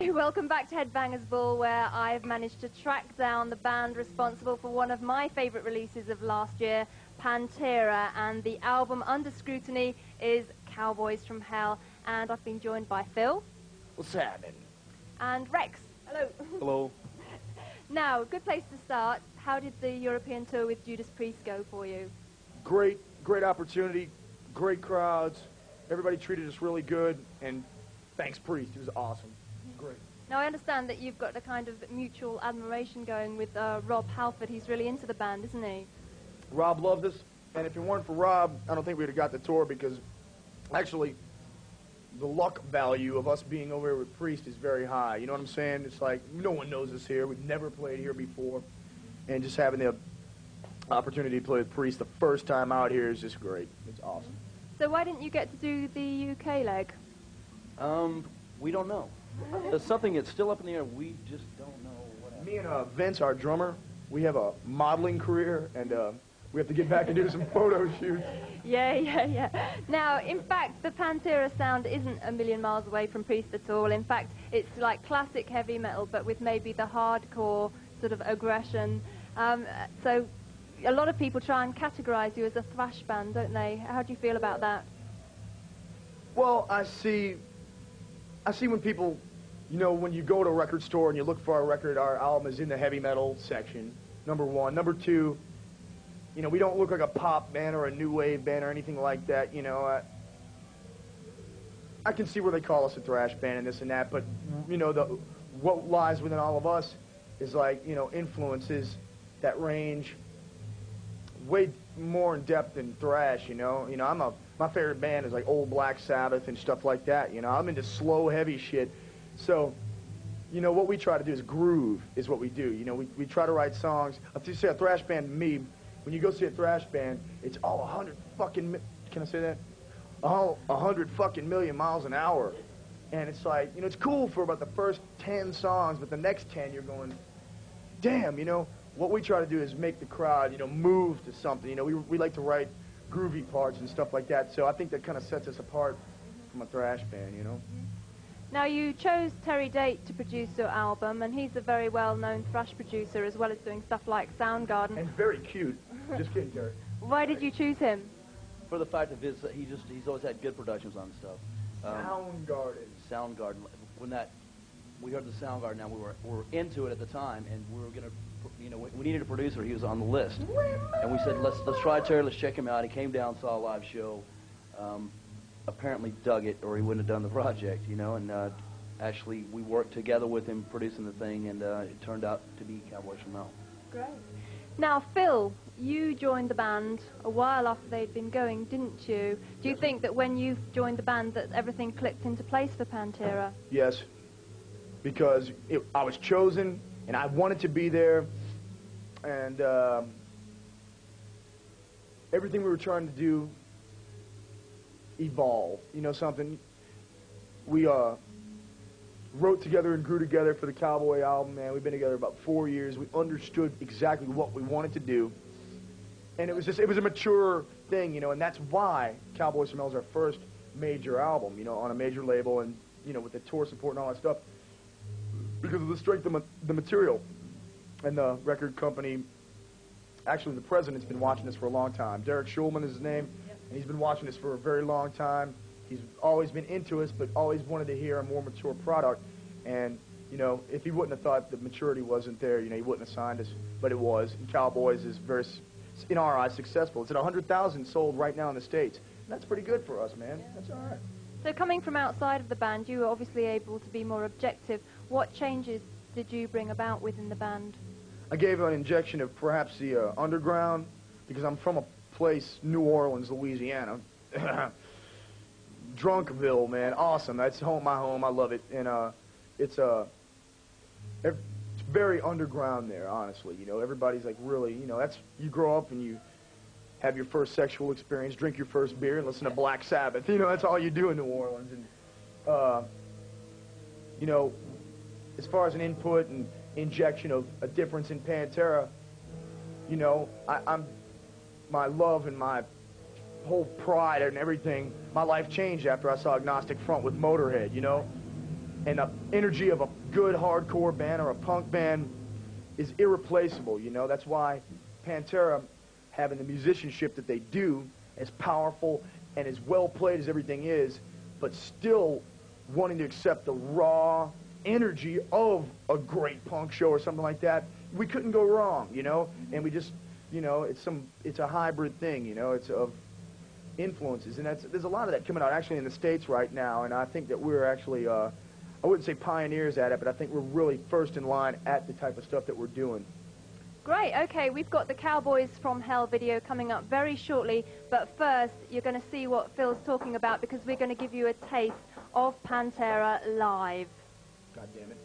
Welcome back to Headbangers Ball, where I've managed to track down the band responsible for one of my favourite releases of last year, Pantera, and the album under scrutiny is Cowboys from Hell. And I've been joined by Phil. What's happening? And Rex. Hello. Hello. Now, good place to start. How did the European tour with Judas Priest go for you? Great opportunity, great crowds. Everybody treated us really good, and thanks Priest, it was awesome. Great. Now, I understand that you've got a kind of mutual admiration going with Rob Halford. He's really into the band, isn't he? Rob loved us, and if it weren't for Rob, I don't think we'd have got the tour, because actually the luck value of us being over here with Priest is very high. You know what I'm saying? It's like no one knows us here. We've never played here before, and just having the opportunity to play with Priest the first time out here is just great. It's awesome. So why didn't you get to do the UK leg? We don't know. There's something that's still up in the air. We just don't know what happened. Me and Vince, our drummer, we have a modeling career, and we have to get back and do some photo shoots. Yeah. Now, in fact, the Pantera sound isn't a million miles away from Priest at all. In fact, it's like classic heavy metal, but with maybe the hardcore sort of aggression. So a lot of people try and categorize you as a thrash band, don't they? How do you feel about that? Well, I see when people, you know, when you go to a record store and you look for our record, our album is in the heavy metal section, number one. Number two, you know, we don't look like a pop band or a new wave band or anything like that, you know. I can see where they call us a thrash band and this and that, but, you know, what lies within all of us is like, you know, influences that range way more in depth than thrash, you know. You know, my favorite band is like old Black Sabbath and stuff like that, you know. I'm into slow, heavy shit. So, you know, what we try to do is groove is what we do. You know, we try to write songs. If you say a thrash band to me, when you go see a thrash band, it's all 100 fucking, can I say that? 100 fucking million miles an hour. And it's like, you know, it's cool for about the first 10 songs, but the next 10 you're going, damn, you know. What we try to do is make the crowd, you know, move to something. You know, we like to write groovy parts and stuff like that. So I think that kind of sets us apart from a thrash band, you know. Now, you chose Terry Date to produce your album, and he's a very well-known thrash producer as well as doing stuff like Soundgarden. And very cute. Just kidding, Terry. Why did you choose him? For the fact of he's always had good productions on stuff. Soundgarden. When we heard the Soundgarden, now we were into it at the time, and we were gonna. You know, we needed a producer. He was on the list, and we said, let's try Terry. Let's check him out. He came down, saw a live show, apparently dug it, or he wouldn't have done the project. You know, and actually we worked together with him producing the thing, and it turned out to be Cowboys from Hell. Great. Now, Phil, you joined the band a while after they'd been going, didn't you? Do you think that when you joined the band that everything clicked into place for Pantera? Yes, because I was chosen. And I wanted to be there, and everything we were trying to do evolved. You know something? We wrote together and grew together for the Cowboy album, man. We've been together about 4 years. We understood exactly what we wanted to do. And it was a mature thing, you know, and that's why Cowboys from Hell is our first major album, you know, on a major label and, you know, with the tour support and all that stuff. Because of the strength of the material. And the record company, actually the president's been watching this for a long time. Derek Schulman is his name, and he's been watching this for a very long time. He's always been into us, but always wanted to hear a more mature product. And, you know, if he wouldn't have thought the maturity wasn't there, you know, he wouldn't have signed us. But it was. And Cowboys is very, in our eyes, successful. It's at 100,000 sold right now in the States. And that's pretty good for us, man. That's all right. So coming from outside of the band, you were obviously able to be more objective. What changes did you bring about within the band? I gave an injection of perhaps the underground, because I'm from a place, New Orleans, Louisiana. Drunkville, man, awesome. That's my home. I love it, and it's very underground there. Honestly, you know, everybody's like really, you know, that's you grow up and you have your first sexual experience, drink your first beer, and listen to Black Sabbath. You know, that's all you do in New Orleans. And you know, as far as an input and injection of a difference in Pantera, you know, my love and my whole pride and everything, my life changed after I saw Agnostic Front with Motorhead, you know? And the energy of a good hardcore band or a punk band is irreplaceable, you know. That's why Pantera, having the musicianship that they do, as powerful and as well played as everything is, but still wanting to accept the raw energy of a great punk show or something like that, we couldn't go wrong, you know. And we just, you know, it's a hybrid thing, you know. It's of influences, and there's a lot of that coming out actually in the States right now, and I think that we're actually, I wouldn't say pioneers at it, but I think we're really first in line at the type of stuff that we're doing. Great, okay, we've got the Cowboys from Hell video coming up very shortly, but first you're going to see what Phil's talking about because we're going to give you a taste of Pantera live. God damn it.